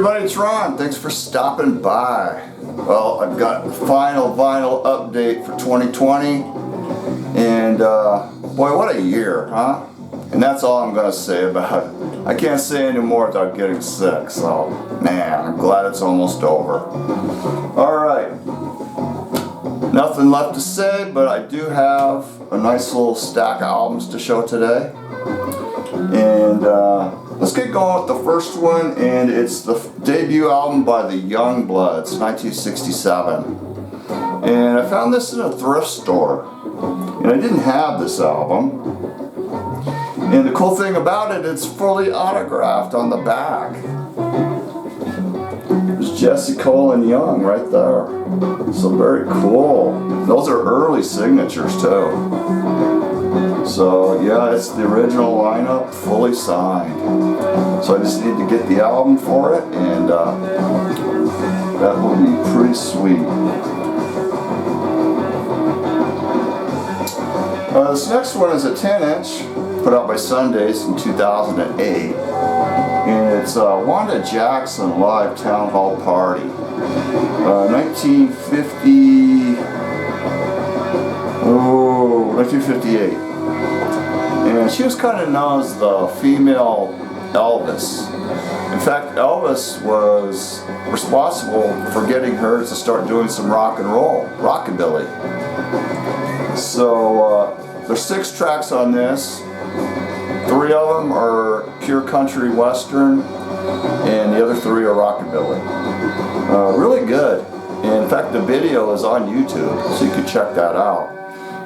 everybody, it's Ron. Thanks for stopping by. Well, I've got the final vinyl update for 2020, and boy, what a year, huh? And that's all I'm gonna say about it. I can't say any more without getting sick, so man, I'm glad it's almost over. Alright, nothing left to say, but I do have a nice little stack of albums to show today. And let's get going with the first one, and it's the debut album by the Youngbloods, 1967. And I found this in a thrift store, and I didn't have this album. And the cool thing about it, it's fully autographed on the back. There's Jesse Cole and Young right there. So very cool. Those are early signatures too. So yeah, it's the original lineup, fully signed. So I just need to get the album for it, and that will be pretty sweet. This next one is a 10-inch, put out by Sundays in 2008, and it's Wanda Jackson live town hall party, 1958. And she was kind of known as the female Elvis. In fact, Elvis was responsible for getting her to start doing some rock and roll, rockabilly. So there's 6 tracks on this. 3 of them are pure country western, and the other 3 are rockabilly. Really good. And in fact, the video is on YouTube, so you can check that out.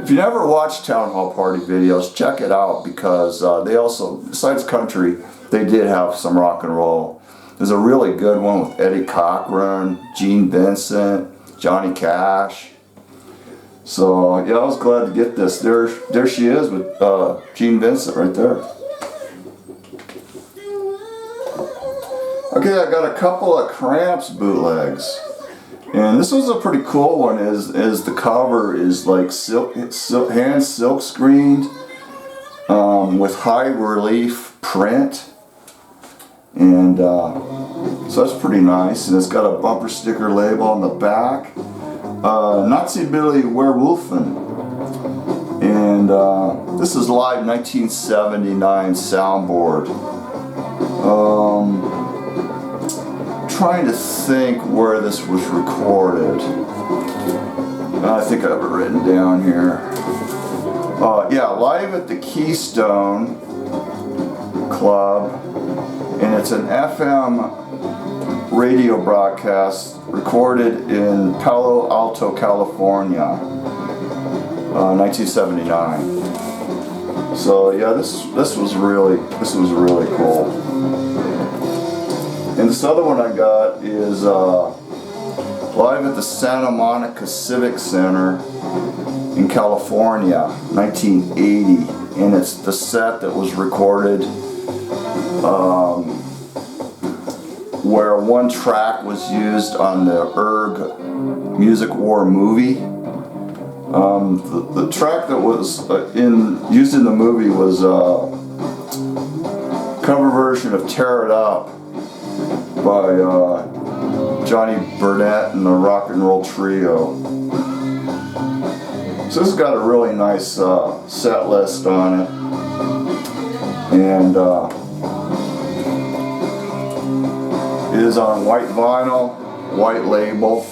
If you never watched Town Hall Party videos, check it out, because they also, besides country, they did have some rock and roll. There's a really good one with Eddie Cochran, Gene Vincent, Johnny Cash. So yeah, I was glad to get this. There she is with Gene Vincent right there. Okay, I got a couple of Cramps bootlegs. And this was a pretty cool one, is the cover is like hand silk screened with high relief print, and so that's pretty nice. And it's got a bumper sticker label on the back, Nazi Billy Werewolfen, and this is live 1979 soundboard. Trying to think where this was recorded. I think I have it written down here. Yeah, live at the Keystone Club, and it's an FM radio broadcast recorded in Palo Alto, California, 1979. So yeah, this was really cool. And this other one I got is live at the Santa Monica Civic Center in California, 1980. And it's the set that was recorded where one track was used on the Erg Music War movie. The track that was used in the movie was a cover version of Tear It Up by Johnny Burnett and the Rock and Roll Trio. So this has got a really nice set list on it, and it is on white vinyl, white label.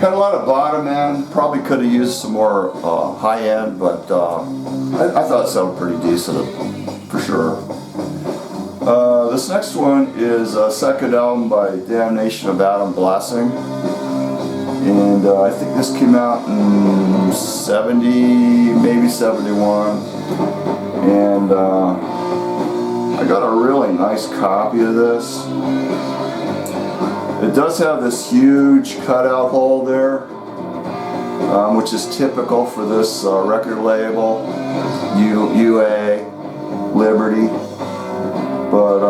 Had a lot of bottom end, probably could have used some more high end, but I thought it sounded pretty decent for sure. This next one is a second album by Damnation of Adam Blessing, and I think this came out in 70, maybe 71, and I got a really nice copy of this. It does have this huge cutout hole there, which is typical for this record label, UA, Liberty. But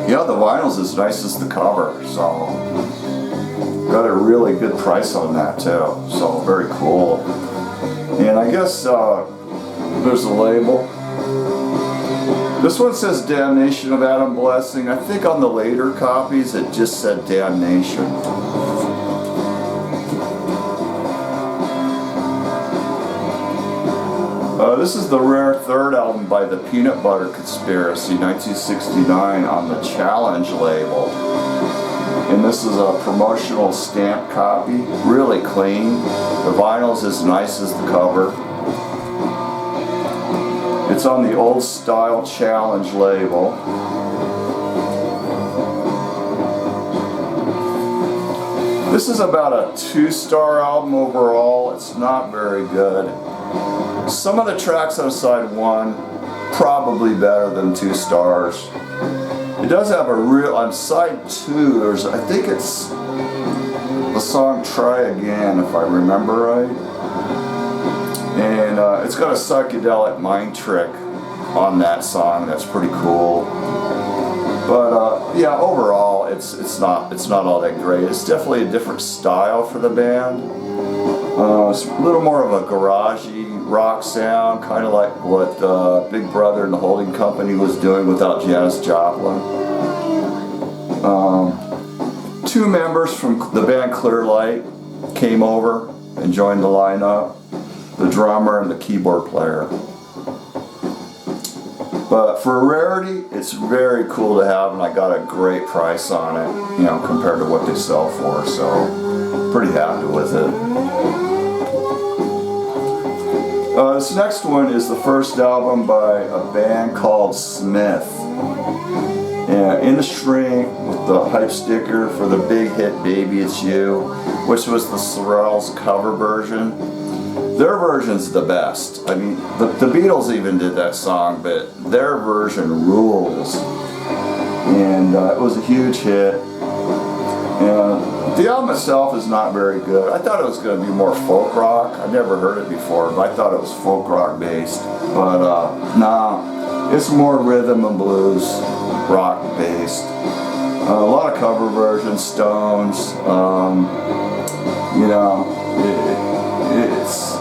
yeah, the vinyl's as nice as the cover, so got a really good price on that too, so very cool. And I guess there's a label. This one says Damnation of Adam Blessing. I think on the later copies it just said Damnation. This is the rare third album by the Peanut Butter Conspiracy, 1969, on the Challenge label. And this is a promotional stamp copy, really clean. The vinyl's as nice as the cover. It's on the Old Style Challenge label. This is about a 2-star album overall. It's not very good. Some of the tracks on side 1 probably better than 2 stars. It does have a real, on side 2 there's, I think it's the song Try Again if I remember right. And it's got a psychedelic mind trick on that song that's pretty cool. But yeah, overall it's not all that great. It's definitely a different style for the band. It's a little more of a garagey rock sound, kind of like what Big Brother and the Holding Company was doing without Janis Joplin. 2 members from the band Clearlight came over and joined the lineup, the drummer and the keyboard player. But for rarity, it's very cool to have, and I got a great price on it, you know, compared to what they sell for, so pretty happy with it. This next one is the first album by a band called Smith. And In the String with the hype sticker for the big hit Baby It's You, which was the Sorrells cover version. Their version's the best. I mean, the Beatles even did that song, but their version rules. And it was a huge hit. And the album itself is not very good. I thought it was going to be more folk rock. I've never heard it before, but I thought it was folk rock based. But nah, it's more rhythm and blues rock based. A lot of cover versions, Stones. You know,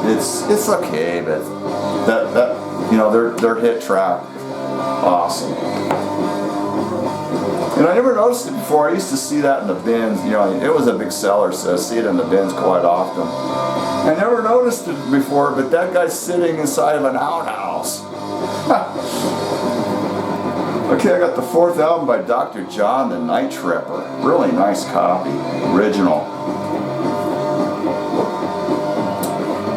it's okay, but that you know, their hit track, awesome. And I never noticed it before. I used to see that in the bins. You know, it was a big seller, so I see it in the bins quite often. I never noticed it before, but that guy's sitting inside of an outhouse. Okay, I got the 4th album by Dr. John the Night Tripper. Really nice copy, original.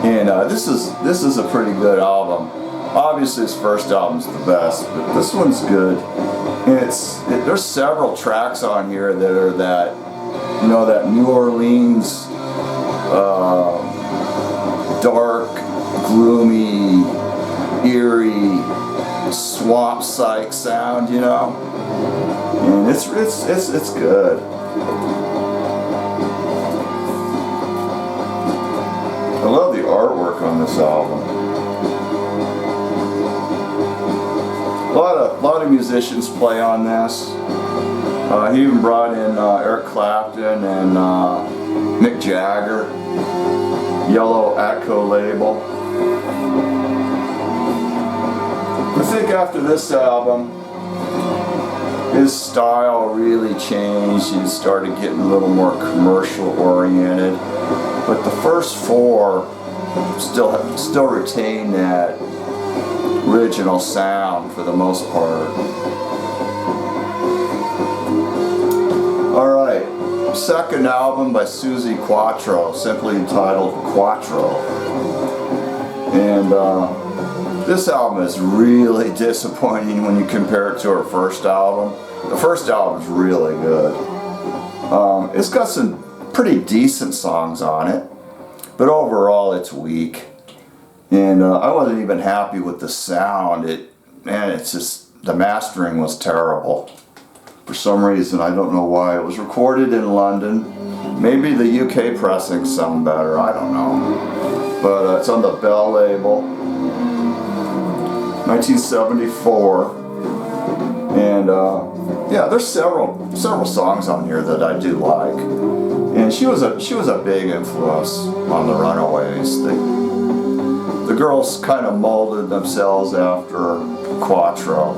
And this is a pretty good album. Obviously his first album's the best, but this one's good. And there's several tracks on here that are that, you know, that New Orleans dark, gloomy, eerie swamp psych sound, you know. And it's good. I love the artwork on this album. A lot of musicians play on this. He even brought in Eric Clapton and Mick Jagger. Yellow Atco label. I think after this album, his style really changed. He started getting a little more commercial oriented. But the first 4 still retain that original sound for the most part. Alright, second album by Suzi Quatro, simply entitled Quatro. And this album is really disappointing when you compare it to her first album. The first album is really good. It's got some pretty decent songs on it, but overall it's weak. And I wasn't even happy with the sound. It's just, the mastering was terrible. For some reason, I don't know why. It was recorded in London. Maybe the UK pressings sound better, I don't know. But it's on the Bell label, 1974. And yeah, there's several songs on here that I do like. And she was a big influence on the Runaways. The girls kind of molded themselves after her. Quatro.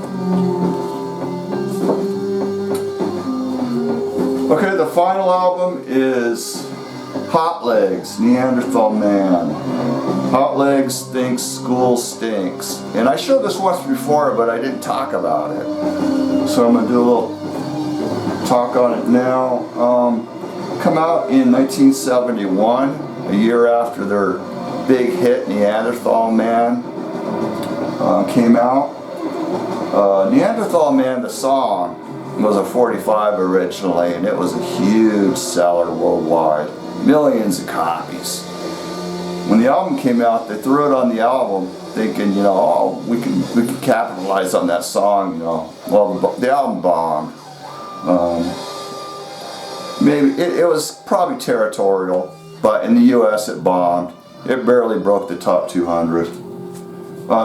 Okay, the final album is Hotlegs, Neanderthal Man. Hotlegs thinks school stinks. And I showed this once before, but I didn't talk about it. So I'm gonna do a little talk on it now. Come out in 1971, a year after their big hit Neanderthal Man came out. Neanderthal Man, the song, was a 45 originally, and it was a huge seller worldwide. Millions of copies. When the album came out, they threw it on the album thinking, you know, oh, we can capitalize on that song, you know. Well, the album bombed. Maybe it was probably territorial, but in the US it bombed. It barely broke the top 200.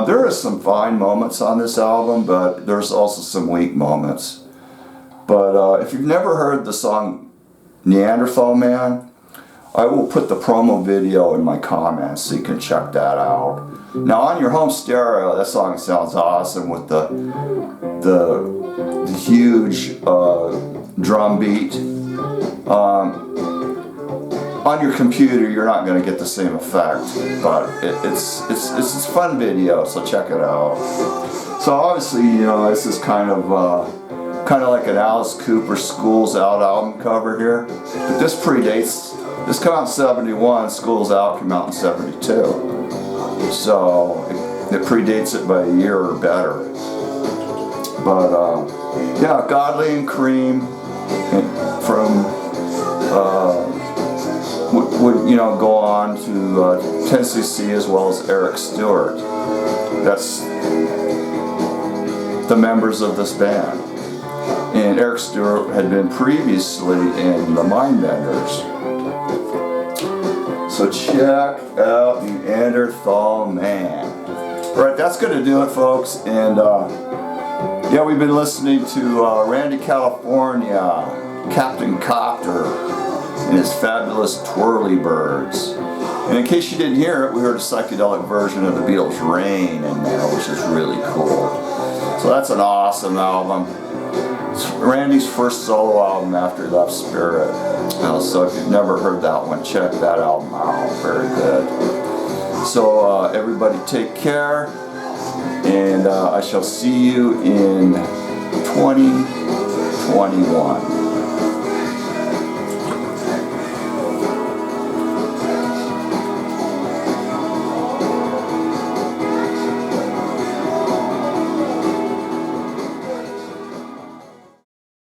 There are some fine moments on this album, but there's also some weak moments. But if you've never heard the song Neanderthal Man, I will put the promo video in my comments so you can check that out. Now on your home stereo, that song sounds awesome with the huge drum beat. On your computer, you're not going to get the same effect, but it's a fun video, so check it out. So obviously, you know, this is kind of like an Alice Cooper School's Out album cover here. But this predates. This came out in 71. School's Out came out in 72. So it predates it by a year or better. But yeah, Godley and Cream from. Would you know, go on to Tennessee as well as Eric Stewart. That's the members of this band. And Eric Stewart had been previously in the Mindbenders. So check out Neanderthal Man. Alright, that's going to do it, folks. And yeah, we've been listening to Randy California, Captain Copter, and his fabulous Twirly Birds. And in case you didn't hear it, we heard a psychedelic version of the Beatles' Rain in there, which is really cool. So that's an awesome album. It's Randy's first solo album after he left Spirit. So if you've never heard that one, check that album out. Very good. So everybody take care, and I shall see you in 2021.